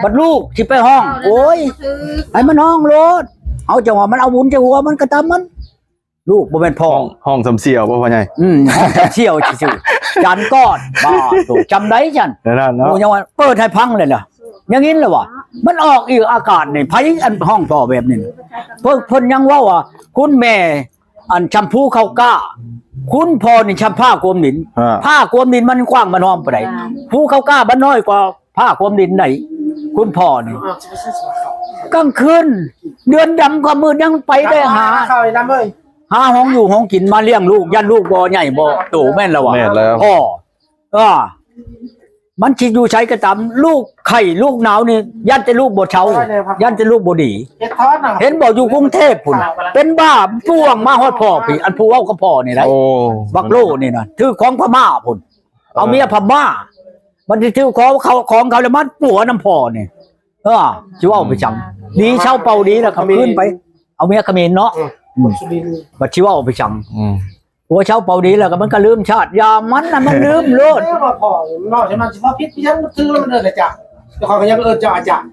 บัดลูกสิไปห้องโอ้ยให้มันห้องโลดเอาจังหวะมันเอาบุญจะหัวมันก็ตามมันลูกบ่แม่นพ่อ ห้องสำเสี่ยวบ่พ่อใหญ่ ห้องเที่ยวซื่อๆจันก้อนบ้าถูกจำได้จัน นั่นเนาะ โอ้ยังว่าเปิดให้พังเลยล่ะอย่างงี้เลยว่ะมันออกอีกอากาศนี่ไผอันห้องพ่อแบบนี้เพิ่นยังว่าคุณแม่อันแชมพูเขากล้าคุณพ่อนี่แชมผ้ากวมดินผ้ากวมดินมันกว้างมันหอมปานใดผู้เขากล้ามันน้อยกว่าผ้ากวมดินไหนคุณพ่อนี่กลางคืนเดือนดำกว่ามืดยังไปได้หาห้องอยู่ห้องกินมาเลี้ยงลูกยันลูกบ่ใหญ่บ่โตแม่นแล้วว่ะพ่อมันสิอยู่ใช้กระตำลูกไข่ลูกหนาวนี่ยันแต่ลูกบ่เช้ายันแต่ลูกบ่ดีเห็นบ่อยู่กรุงเทพพุ่นเป็นบ้าพ่วงมาฮอดพ่อพี่อันผู้เว้ากับพ่อนี่ได้บักโลนี่น่ะถือของพม่าพุ่นเอาเมียพม่ามันสิถือของเขาแล้วมันปัวน้ำพ่อนี่สิเว้าไปจังดีเช้าเป่าดีแล้วก็ขึ้นไปเอาเมียเขมรเนาะบัดสิเว้าไปจังหัวเช้าเป่าดีแล้วก็มันก็ลืมชาติยามันน่ะมันลืมโลดพ่อเนาะใช่มั้ยสิว่าพิษพี่ยังซื้อแล้วมันเดินเลยจ้ะแต่เขาก็ยังเจ้าอาจารย์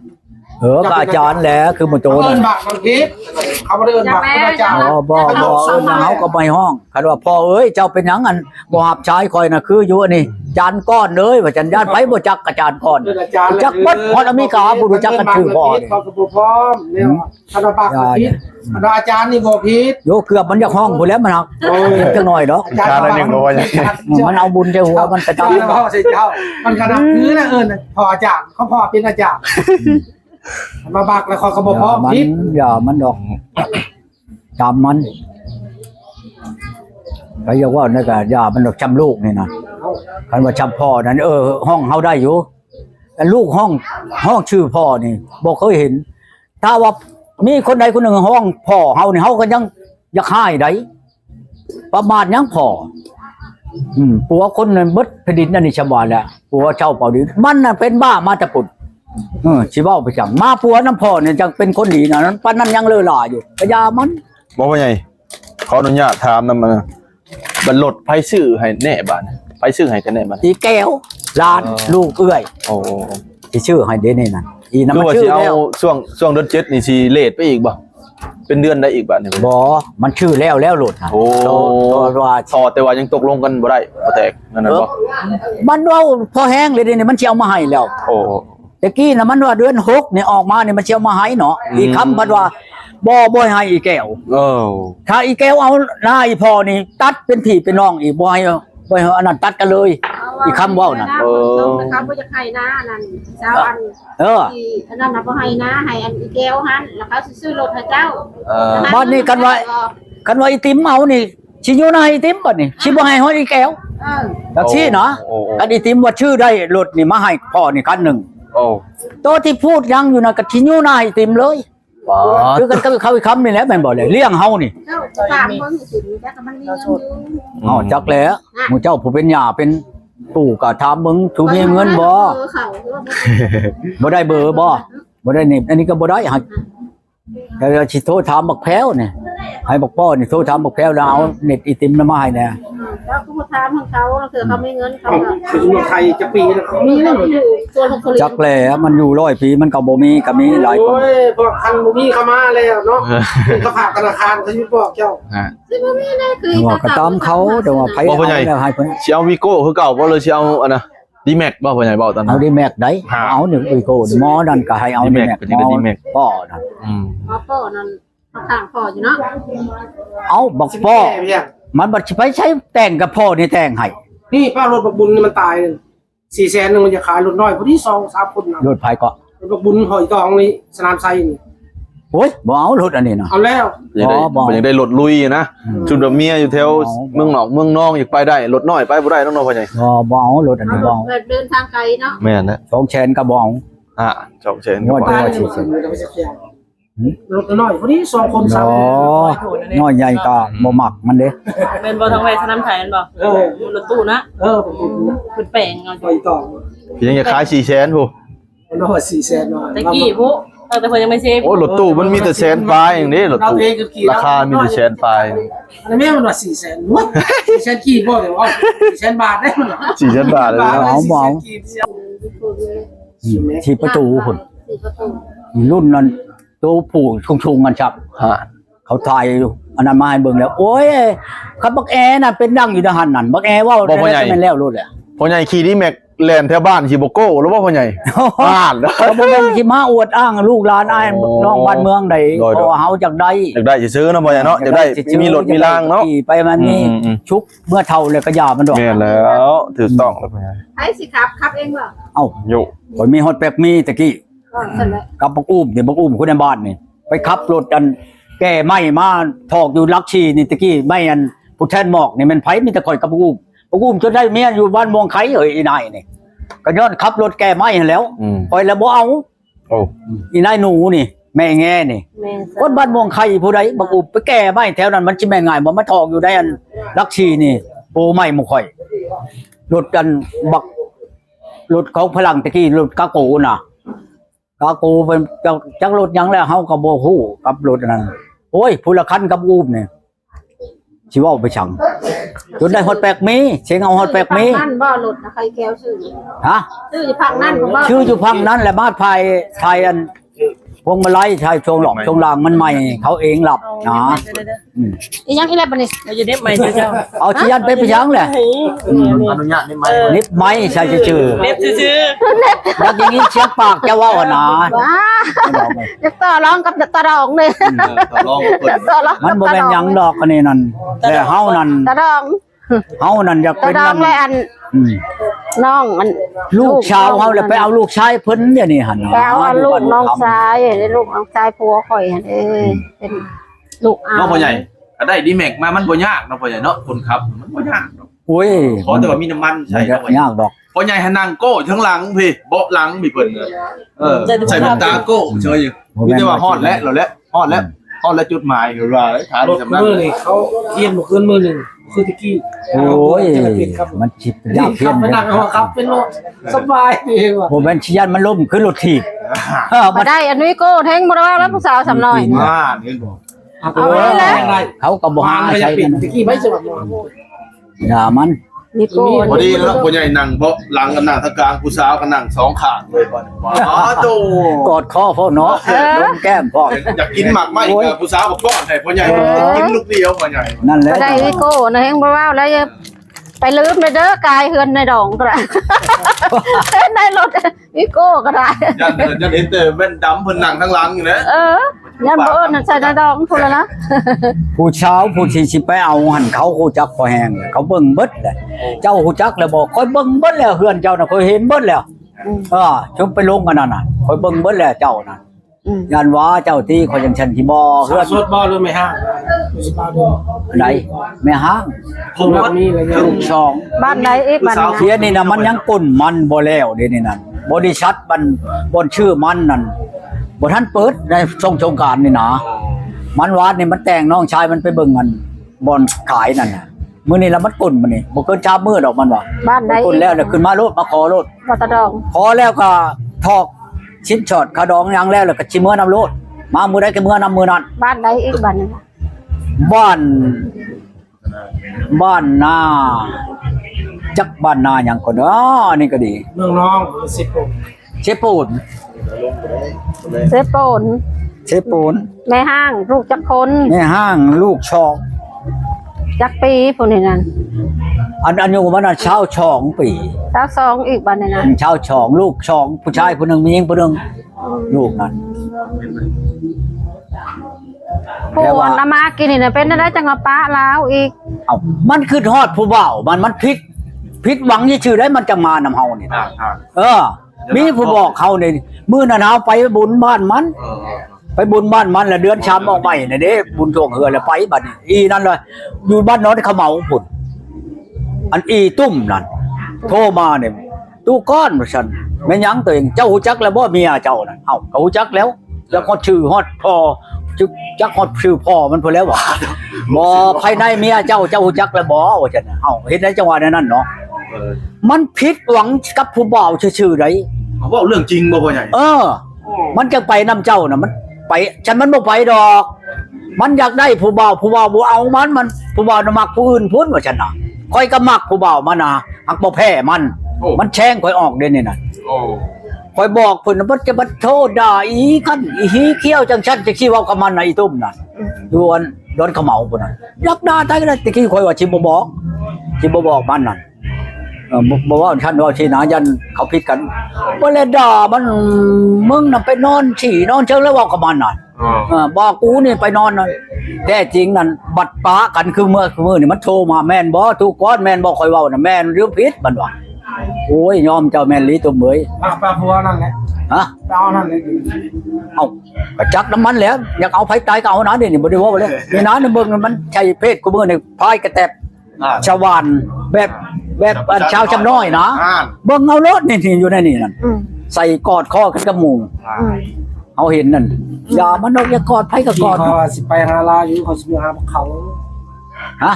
ก็อาจารย์แหละคือมันโตนั่นบักมันพิษเขาบ่ได้บักอาจารย์บ่เฮาก็ไปห้องคันว่าพ่อเอ้ยเจ้าเป็นหยังอันบ่ฮับชายคอยน่ะคืออยู่อันนี้จานก้อนเลยว่าจันญาติไปบ่จักอาจารย์ก้อนจักบัดฮอดอเมริกาบ่รู้จักกันชื่อพ่อนี่เขาก็บ่พร้อมเนี่ยคณะบักพิษอาจารย์นี่บ่พิษโยเกือบมันจะห้องพุ่นแล้วมันฮักจังหน่อยดอกอาจารย์นั่นเองบ่ว่ามันเอาบุญใจหัวมันกระตำพ่อใช่เจ้ามันขนาดคือนะพ่ออาจารย์เขาพ่อเป็นอาจารย์มาบักแล้วเขาก็บ่พร้อมพิษอย่ามันดอกจำมันไปอย่าว่านั่นก็อย่ามันดอกจำลูกนี่นะคันว่าจำพ่อนั้นห้องเฮาได้อยู่แต่ลูกห้องชื่อพ่อนี่บ่เคยเห็นถ้าว่ามีคนใดคนหนึ่งห้องพ่อเฮานี่เฮาก็ยังอยากให้ได้ประมาทยังพ่อปัวคนนั้นเบิดแผ่นดินนั่นนี่ชาวบ้านแหละปัวเช่าเป่าดินมันน่ะเป็นบ้ามาแต่ปุดสิเว้าไปจังมาปัวน้ำพ่อเนี่ยจังเป็นคนดีนะนั้นปานนั้นยังเลอหล่าอยู่พยามันบ่ว่าไงขออนุญาตถามนำบัดรถไผซื้อให้แน่บาดไผซื้อให้กันแน่บาดอีแก้วหลานลูกเอื้อยสิชื่อให้เด้นี่นั่นอีนำมาชื่อแล้วช่วงเดือน7นี่สิเลทไปอีกบ่เป็นเดือนได้อีกบาดนี่บ่มันชื่อแล้วโหลดฮะว่าแต่ว่ายังตกลงกันบ่ได้บ่แตกนั่นน่ะบ่มันเว้าพอแห้งเลยนี่มันสิเอามาให้แล้วตะกี้น่ะมันว่าเดือน6นี่ออกมานี่มันสิเอามาให้เนาะอีคำเพิ่นว่าบ่ให้อีแก้วถ้าอีแก้วเอาหน้าอีพ่อนี่ตัดเป็นพี่เป็นน้องอีกบ่ให้อันนั้นตัดกันเลยอีคำเว้านั่นครับบ่จะให้นะนั่นเจ้าอันอันนั้นน่ะบ่ให้นะให้อันอีแก้วหันแล้วเขาสิซื้อรถให้เจ้าบ้านนี้กันว่าอีติ๋มเอานี่สิอยู่ในอีติ๋มบัดนี่สิบ่ให้ฮอดอีแก้วจังซี่เนาะกันอีติ๋มว่าชื่อได้รถนี่มาให้พ่อนี่คันนึงตัวที่พูดยังอยู่น่ะก็สิอยู่ในอีติ๋มเลยคือกันก็เขาอีกคำนี่แหละแม่นบ่เลยเลี้ยงเฮานี่ถามเบิ่งสิจักมันเลี้ยงจักแล้วหมู่เจ้าผู้เป็นย่าเป็นปู่ก็ถามมึงถูมีเงินบ่ได้เบอร์บ่ได้นี่อันนี้ก็บ่ได้แต่สิโทรถามบักแพ้วนี่ให้บักป้อนี่โทรถามบักแพ้วแล้วเอาเน็ตอีติมมาให้แน่แล้วก็ถามของเขาคือเขาไม่เงินเขาอยู่ไทยจะปีแล้วมีแล้วส่วนของเขาจักแล้วมันอยู่100ปีมันก็บ่มีก็มีหลายคนโอ้ยพวกคันบ่มีเข้ามาแล้วเนาะเขาฝากธนาคารเขาอยู่บอกเจ้าสิบ่มีได้คือว่าก็ตามเขาแต่ว่าไผเอาให้เพิ่นสิเอาวีโก้คือเก่าบ่เลยสิเอาอันน่ะดีแม็กบ่พ่อใหญ่เว้าตอนนั้นเอาดีแม็กได้เอา1วีโก้หมอนั่นก็ให้เอาดีแม็กป้อนั่นป้อนั่นข้างพ่ออยู่เนาะเอาบักป้อมันบัดสิไปใช้แต่งกับพ่อนี่แต่งให้นี่ป้ารถบักบุญนี่มันตายนึง400,000นึงมันจะขายรถน้อยพอดี 2-3 คนน่ะรถไผก็รถบักบุญหอยตองนี่สนามไซนี่โอ้ยบ่เอารถอันนี้เนาะเอาแล้วยังได้รถลุยนะชุดแบบเมียอยู่แถวเมืองนอกเมืองนองอยากไปได้รถน้อยไปบ่ได้น้องๆพ่อใหญ่บ่เอารถอันนี้บ่เดินทางไกลเนาะแม่นนะ200,000ก็บ่เอา200,000ก็บ่รถน้อยพอดี2คน3น้อยใหญ่ก็บ่มักมันเด้เป็นบ่ทางไว้สนามไทยนั่นบ่รถตู้นะเป็นแปลงเอาหอยตองพี่ยังจะขาย400,000พู่น้อย400,000น้อยตะกี้ผู้แต่เพิ่นยังไม่เซฟโอ้รถตู้มันมีแต่100,000ปลายอย่างนี้รถตู้ราคามีแต่100,000ปลายอันนี้มันว่า400,000วัด400,000กี่บ่เดี๋ยวเอา400,000 บาทได้มัน400,000บาทเลยเอาบ่ ที่ประตูพุ่น สี่ประตู รุ่นนั้นตัวผู้ชุงๆกันครับ ฮะ เขาถ่ายอยู่อันนั้นมาให้เบิ่งแล้ว โอ้ยครับบักแอน่ะเป็นดังอยู่ในหันนั่นบักแอว่าได้เป็นแล้วรู้แหละ พ่อใหญ่ขี่ที่แม็กแลนแถวบ้านขี่โบโก้หรือว่าพ่อใหญ่บ้านแล้ว เขาบ่แม่นสิมาอวดอ้างลูกหลานอ้ายน้องบ้านเมืองใด โดย เพราะว่าเฮาจักได้ อยากได้จะซื้อเนาะพ่อใหญ่เนาะอยากได้มีรถมีรางเนาะ ขี่ไปมันนี่ อืม ชุกเมื่อเท่าเลยก็ยามันดอก แม่นแล้วถูกต้องแล้วพ่อใหญ่ ให้สิครับเองบ่ เอ้า โย ข่อยมีฮอดแป๊กมีตะกี้ ก็เสร็จแล้ว กับบักอุ้มนี่บักอุ้มคนในบ้านนี่ไปขับรถอันแก้ไม้มาถอกอยู่ลักชีนี่ตะกี้ไม้อันผู้แทนหมอกนี่มันไผมีแต่ข่อยกับบักอุ้มจนได้เมียอยู่บ้านมวงไข่เอ้ยอีนายนี่ก็ย้อนขับรถแก้ไม้หั่นแล้ว ข่อยแล้วบ่เอา โอ้ อีนายหนูนี่แม่แง่นี่ แม่ คนบ้านมวงไข่ผู้ใดบักอุ้มไปแก้ไม้แถวนั้นมันสิแม่นง่ายบ่มาถอกอยู่ได้อันลักชีนี่โปไม้หมู่ข่อยรถกันบักรถของพลังตะกี้รถกาโกน่ะ กากูเป็นจักรถยังแล้วเฮาก็บ่ฮู้กับรถนั้นโอ้ยผู้ละคันกับอูบนี่สิเว้าไปชังจนได้ฮอดแปลกมีเสียงเอาฮอดแปลกมี นั่นบ่หลุดนะใครแก้วชื่อ ฮะ ชื่ออยู่พักนั่นบ่ ชื่ออยู่พังนั้นแหละมาไทยอันพวงมาลัยไทยช่วงหลอกช่วงล่างมันใหม่เขาเองหลับนะ อีหยังอีแลบัดนี้ เราจะเน็บใหม่เจ้า เอาที่ยันไปชังแหละ อนุญาตได้ไหม นิดไม้ใช่ชื่อ เน็บซื่อ ๆแล้วอย่างนี้เสียงปากจะเว้านะ ว้าจะต่อรองกับตะรองเลย ลองเปิด ต่อรอง มันบ่แม่นหยังดอกอันนี้นั่นแต่เฮานั่น ตะรอง เฮานั่นอยาก ตะ เป็น รอ นั่ ง น เลยอัน อืม น้องมัน ลูกชาวเฮาแล้วไปเอาลูกชายเพิ่นเดี๋ยวนี้หั่น แปลว่าลูกน้องชายลูกน้องชายผัวข่อยหั่นเป็นลูกอา น้องพ่อใหญ่ก็ได้ดีแม็กมามันบ่ยากเนาะพ่อใหญ่เนาะคนขับมันบ่ยากดอก โอ้ย ขอแต่ว่ามีน้ำมันใช่เนาะพ่อใหญ่ ยากดอก พ่อใหญ่ให้นั่งโก้ทั้งหลังพี่เบาะหลังมีเพิ่นเลยใส่แว่นตาโก้เฉยอยู่มีแต่ว่าฮอดแล้วเหรอแล้วฮอดแล้วจุดหมายหรือว่าถาม รถ สำนัก มือนี่เขาเทียนบ่ขึ้นมือหนึ่งคือตะกี้ โอ้ย ครับ มันจิตยาก ขั เพี้ย บ น ไปนั่งเอาครับเป็นรถสบายดีว่ะ โมเมนชิยันมันล่มขึ้นรถถีบ มาได้อันนี้ก็แทงบ่ได้แล้วผู้สาวสำน้อย เห็นบ่ เอาไว้แล้ว เขาก็บ่หา ใช้ ใช้ ปิ กั ด น ตะกี้ไม่สมัคร อย่ามัน นี่ก็ พอดีแล้วพ่อใหญ่นั่งเบาะหลังกันนั่งทางกลางผู้สาวก็นั่งสองข้างเลยบ่อ๋อโต กอดคอพ่อเนาะลงแก้มพ่อ อยากกินหมากไหมกับผู้สาวกับก้อนให้พ่อใหญ่กินลูกเดียวพ่อใหญ่ นั่นแหละ มาได้นี่ก็นะแฮงบ่ว่าแล้วไปลืมเด้อกายเฮือนในดองก็ได้ในรถนี่ก็ก็ได้ ยันเห็นแต่แว่นดำเพิ่นนั่งทั้งหลังอยู่นะ ยันบ่นั่นใส่ในดองพุ่นแล้วนะ ผู้เช้าผู้ที่สิไปเอาหันเขาฮู้จักพอแห้งเขาเบิ่งเบิดแหละเจ้าฮู้จักแล้วบ่ค่อยเบิ่งเบิดแล้วเฮือนเจ้าน่ะค่อยเห็นเบิดแล้วชมไปลงกันนั่นน่ะค่อยเบิ่งเบิดแล้วเจ้าน่ะยันว่าเจ้าที่ค่อยจังฉันสิบ่เฮือน สดบ่หรือไม่ห้างสบายดี ไหนแม่ห้าง ผมว่ามีอะไรเงี้ย ลูกช่อง บ้านใดอีกบ้าน เสียนี่นะมันยังก้นมันบ่แล้วเดี๋ยวนี้นั่นบริษัทมันบนชื่อมันนั่นบ่ทันเปิดในสงกรานต์นี่นะมันวาดนี่มันแต่งน้องชายมันไปเบิ่งกันบ่อนขายนั่นน่ะมื้อนี้แล้วมันก้นมันนี่บ่เกินชามื้อดอกมันว่า บ้านใด ก้นแล้วแล้วขึ้นมาโลดมาขอโลด บ่ตะดอง ขอแล้วก็ทอกชิ้นช็อตขาดองยังแล้วก็สิมื้อนำโลดมามื้อใดก็มื้อนำมื้อนั้น บ้านใดอีกบ้านนึง บ้านนาจักบ้านนาหยังก่อนนี่ก็ดี เมืองน้องสิบผม เชปูน เซโปน เชปูน แม่ห้างลูกจักคน ในห้างลูกชอง จักปีพุ่นนี่นั่น อันอยู่มันน่ะเช้าชองปี สาวสองอีกบ้านนึงนั่น เช้าชองลูกชองผู้ชายผู้หนึงมีหญิงผู้หนึงลูกนั้น ผู้วันละมากินนี่น่ะเป็นได้จังว่าป้าลาวอีก เอ้ามันคือฮอดผู้เฒ่ามันผิดหวังชื่อได้มันจังมานำเฮานี่นะมีผู้บอกเขานี่มื้อนั้นเฮาไปบุญบ้านมัน ไปบุญบ้านมันแล้วเดือนชามออกใหม่น่ะเด้บุญทวงเฮือแล้วไปบัดนี้อีนั่นเลยอยู่บ้านน้อยเขาเหมาพุ่นอันอีตุ้มนั่นโทรมาเนี่ยตู้ก้อนว่าซั่นแม่นหยังตัวเองเจ้าฮู้จักแล้วบ่เมียเจ้านั่นเอ้าก็ฮู้จักแล้วแล้วก็ชื่อฮอดพ่อจักฮอดชื่อพ่อมันพุ่นแล้วบ่บ่ภายในเมียเจ้าฮู้จักแล้วบ่ว่าซั่นเอ้าเฮ็ดได้จังหวะนั้นเนาะมันผิดหวังกับผู้บ่าวชื่อๆได เขาบอกเรื่องจริงบ่พ่อใหญ่ มันจะไปนำเจ้าน่ะมันไปฉันมันบ่ไปดอก มันอยากได้ผู้บ่าวบ่เอามันผู้บ่าวน่ะมักผู้อื่นพุ่นว่าฉันน่ะค่อยก็มักผู้บ่าวมันน่ะหักบ่แพ้มันแช่งค่อยออกเด้นี่น่ะ โอ้ คอยบอกเพิ่นว่าจะมาโทษด่าอีกันอีหีเขี้ยวจังชั้นจะขี้เว้ากับมันน่ะอีตุ้มน่ะอยู่อันโดนเขาเหมาพุ่นน่ะยักด่าตายก็ได้ตะกี้คอยว่าสิบ่บอกมันน่ะบ่ว่าฉันว่าสินะยันเขาผิดกันบ่เลยด่ามันมึงน่ะไปนอนฉี่นอนเชิงแล้วเว้ากับมันน่ะบอกกูนี่ไปนอนน่ะแท้จริงนั่นบัดป้ากันคือเมื่อนี่มันโทรมาแม่นบ่ทุกก้อนแม่นบ่คอยเว้าน่ะแม่นหรือผิดมันว่าโอ้ยยอมเจ้าแม่นลีตุ้มเอ้ย ปลาพัวนั่นแหละ ฮะ เอานั่นเลย เอากระจักน้ำมันแล้วอยากเอาไผตายก็เอานะเดี๋ยวนี้บ่ได้ว่าเลยนี่นะในเบิ่งมันใช่เพศกูเบิ่งนี่พายกระแตบชาวบ้านแบบชาวจำน้อยนะเบิ่งเอารถนี่อยู่ในนี่นั่นใส่กอดคอกันกับหมู่เอาเห็นนั่นอย่ามันอย่ากอดไผก็กอด เขาสิไปหาลาอยู่เขาสิไปหาเขา ฮะ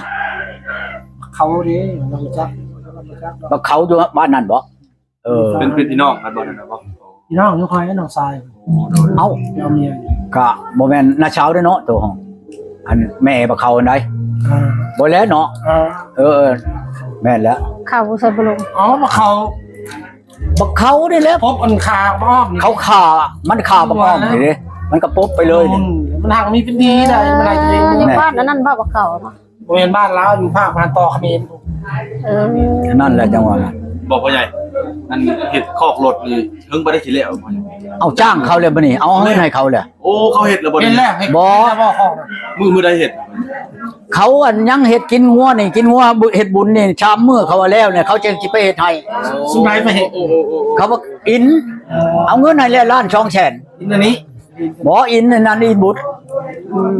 เขาดิเราจัก บ่เขาอยู่บ้านนั่นบ่เออ เป็นพี่น้องกันบ่นั่นน่ะบ่ พี่น้องอยู่คอยน้องชาย เอ้า เอาเมีย ก็บ่แม่นนาเช้าเด้อเนาะตัวของอันแม่บ่เขาอันใดบ่แล้วเนาะเออแม่นแล้ว ข้าวใส่บลง อ๋อมาเขา บักเขานี่แหละ พบอันคาอ้อม เขาขามันขาบักอ้อมนี่เด้มันก็ปุ๊บไปเลยนี่ มันหักมีเป็นดีได้มันอะไรตัวเอง ในบ้านนั่นบ่บ่เก่าเนาะ บริเวณบ้านเราอยู่ภาคพานต่อเขมร นั่นแหละจังหวะ บอกพ่อใหญ่อันเฮ็ดคอกรถนี่เพิ่งบ่ได้สิแล้วพ่อใหญ่ เอาจ้างเขาเลยบ่นี่เอาเงินให้เขาเลย โอ้เขาเฮ็ดแล้วบ่ เป็นแรกให้บ่ของ มือใดเฮ็ด เขาอันยังเฮ็ดกินงัวนี่กินงัวเฮ็ดบุญนี่ชามมื้อเขาว่าแล้วเนี่ยเขาจึงสิไปเฮ็ดให้ สุนัยมาเห็น เขาบอกอินเอาเงินให้แล้วล้าน2แสน อันนี้ บ่อินนั่นอินบุตร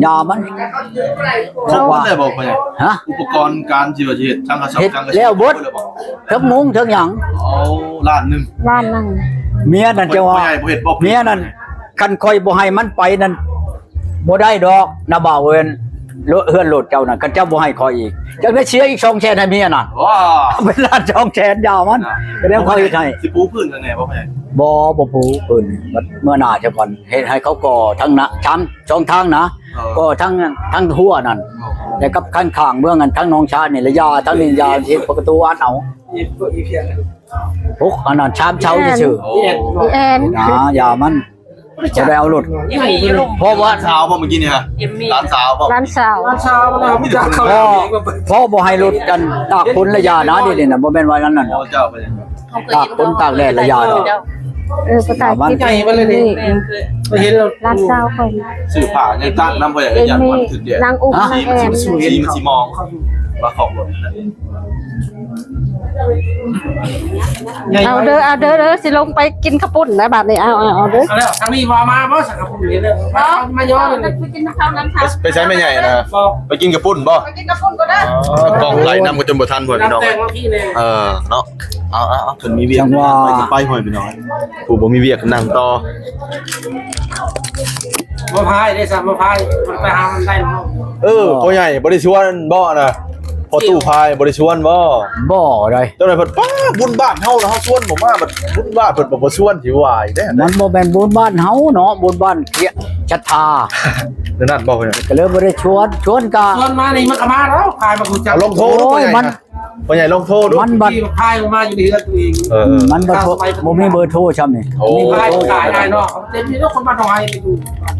อย่ามัน เขาว่าได้บอกพ่อใหญ่ ฮะ อุปกรณ์การสิว่าสิเฮ็ดช่างกระสับ เฮ็ด ช่างกระ แล้วเบิดทั้งมุงทั้งหยัง อ๋อล้านนึง บ้านนั่น เมียนั่นจะว่า พ่อใหญ่บ่เฮ็ดบ่ เมียนั่นคันคอยบ่ให้มันไปนั่นบ่ได้ดอกนะบ่าวเอิ้นเฮือนโลดเจ้านั่นคันเจ้าบ่ให้คอยอีกจักได้เสียอีก2แสนให้เมียน่ะ ว้า เป็นล้าน2แสนยาวมันก็แล้วเขาเฮ็ดให้ สิปูพื้นข้างในบ่พ่อใหญ่ บ่ปูปืนเมื่อหน้าจะก่อนเฮ็ดให้เขาก่อทั้งนะช้ำ2ทางนะก่อทั้งหัวนั่นแต่กับข้างๆเมืองกันทั้งหนองชานี่ระยะทั้งนินยาที่ประตูอันเอา อีเพียง พวกอันนั้นชามเช้าซื่อ โอ้ พี่แอน ๆนะอย่ามันจะได้เอารถ อีหลีลง เพราะว่า สาวบ่เมื่อกี้นี่ฮะ เอ็มมี่ ร้านสาวบ่ ร้านสาว วันเช้าเราไม่จักเขา พ่อบ่ให้รถกันตากฝนระยะนะเดี๋ยวนี้น่ะบ่แม่นว่านั้นน่ะ โอ้เจ้าไปเลย ตากฝนตากแดดระยะเนาะ ก็ตายที่ ใหญ่มาเลยดิ แม่เคย ไปเห็นเรา ร้านสาวคน ซื้อผ้ายังตั้งน้ำพ่อใหญ่ เอ็ม ยัน มี่ มันถึงเดีย นางอุ้มนางแอน สีมันสีมองว่าของรถ เอาเด้อสิลงไปกินข้าวปุ้นนะบาดนี้เอาเด้อ เอาแล้วทางนี้มาบ่สักกับผมนี่เลยมาย้อนเลย ไปกินข้าวน้ำค่ะ ไปใช้ไม่ใหญ่นะไปกินกับปุ้นบ่ ไปกินข้าวปุ้นก็ได้ กองไหลน้ำก็จนบ่ทันพ่อพี่น้อง น้ำแตงพี่เลย เนาะเอาถึงมีเวียกไปจะไปห่วยพี่น้องผู้บ่มีเวียกนั่งต่อ มาพายได้สามมาพายมันไปหามันได้หรอ พ่อใหญ่บ่ได้ชวนบ่นะพอตู้พายบ่ได้ชวนบ่ บ่ได้ เจ้าหน่อยเพิ่นป้าบุญบ้านเฮานะเฮาชวนผมมาบัดบุญบ้านเพิ่นบ่ชวนสิวายได้ มันบ่แม่นบุญบ้านเฮาเนาะบุญบ้านเกียชัทธา นั่นบ่เพิ่น ก็เลยบ่ได้ชวนกะ ชวนมานี่มันก็มาแล้วพายมากูจับ เอาลงโทษพ่อใหญ่พ่อใหญ่ลงโทษดู มันบัด ที่พายมาอยู่ในเรือตัวเอง มันบ่มีเบอร์โทรช่ำนี่ โอ้ มีพายขายได้เนาะเต็มที่แล้วคนมาทำไมไปดู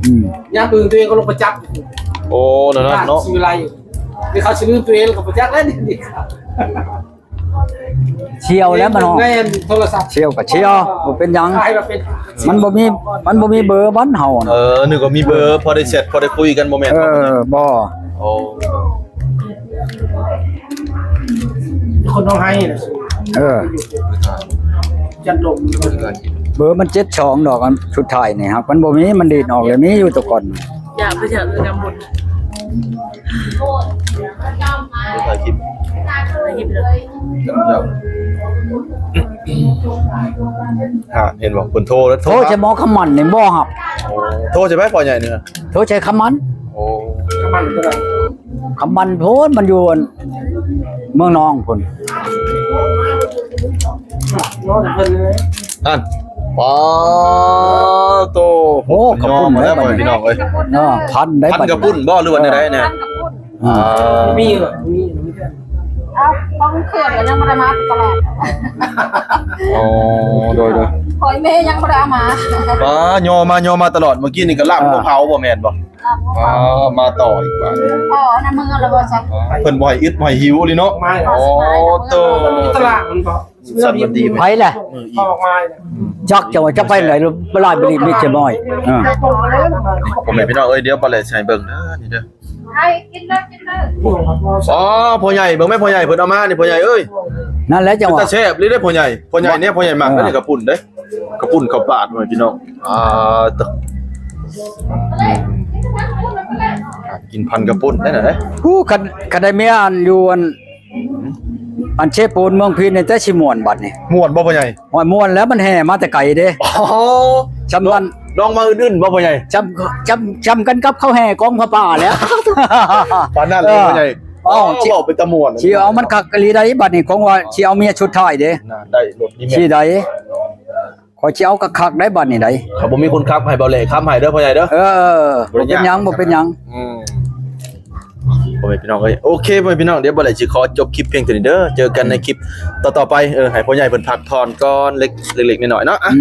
อืม ย่างปืนตัวเองก็ลงไปจับ โอ้นั่นเนาะ ซื้ออะไรนี่เขาซื้อตัวเองก็ไปจับแล้วนี่ เชียวแล้วมัน แน่นโทรศัพท์ เชียวก็เชียวบ่เป็นหยัง ขายมาเป็น มันบ่มีเบอร์บ้านเฮาน่ะ นึกว่ามีเบอร์พอได้แชทพอได้คุยกันบ่แม่น บ่ โอ้ คนต้องให้ จัดลม เบอร์มัน72ดอกอันสุดท้ายนี่ครับมันบ่มีมันดีดออกเลยมีอยู่แตะก่อน อยากไปเจอเรื่องบุญ ถ่ายคลิป ไปหยิบเลย เห็นบอกคนโทรแล้ว โทรใช้หมอคำมันนี่บ่ครับ โทรใช่ไหมพ่อใหญ่เนี่ย โทรใช้คำมัน โอ้ มันก็ได้ คำมันโพนมันอยู่เมืองนองพุ่น น้องเพิ่นเลย นั่นป้าโต โอ้กระปุ้น มา ได้ แล้ว บัด พี่ นี้ น้องเอ้ย พันได้ พัน บัด กระปุ้นบ่หรือว่าได้เนี่ย มีเหรอมี เอาต้องเขื่อนแล้วยังบ่ได้มาตลาด อ๋อโดย ค คอยแม่ยังบ่ได้เอามา ยอมาตลอดเมื่อกี้นี่ก็ลาบบ่เผาบ่แม่นบ่อ๋อมาต่ออีกว่า พ่อนะมึงเอาละบ่ซัก เพิ่นบ่ให้อึดบ่ให้หิวเลยเนาะ ไม่ โอ้โต ตลาดมันบอก สันมันดี ไผแหละ ออกมา จักจะว่าจะไปไหนบ่ลายบ่ดีมิจะน้อย ผมแม่พี่น้องเอ้ยเดี๋ยวบ่เลยใส่เบิ่งเด้อนี่เด้อ ให้กินเลยกินเลย อ๋อพ่อใหญ่เบิ่งแม่พ่อใหญ่เพิ่นเอามานี่พ่อใหญ่เอ้ย นั่นแหละจังหวะ แต่แซ่บเลยเด้อพ่อใหญ่เนี่ยพ่อใหญ่มักเด้อกระปุ่นเด้อกระปุ่นข้าวปาดหน่อยพี่น้องตะกินพันกระปุ่นได้น่ะเด้ ผู้คันได้เมียอันอยู่อันเชฟปูนเมืองพีนนี่แต่สิม่วนบัดนี่ ม่วนบ่พ่อใหญ่ ว่าม่วนแล้วมันแห่มาแต่ไกลเด้ อ๋อ จำวัน ลองมาอื่นๆบ่พ่อใหญ่ จำกันกับข้าวแห่กองพระป่าแล้ว ปานนั้นเลยพ่อใหญ่ อ๋อ บอกเป็นตะม่วน สิเอามันคักกะลีใดบัดนี่ของว่าสิเอาเมียชุดท้ายเด้ น่าได้รถนี่แม่ สิใดขอยสิเอาคักๆได้บัดนี่ใด เขาบ่มีคนขับให้เบาแหล่ขับให้เด้อพ่อใหญ่เด้อ บ่เป็นหยังบ่เป็นหยัง พ่อแม่พี่น้องเอ้ยโอเคพ่อแม่พี่น้องเดี๋ยวบ่ได้สิขอจบคลิปเพียงเท่านี้เด้อเจอกันในคลิปต่อๆไปให้พ่อใหญ่เพิ่นพักผ่อนก่อนเล็กๆน้อยๆเนาะอ่ะ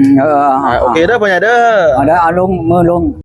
โอเคเด้อพ่อใหญ่เด้อ เอาได้เอาลงมือลง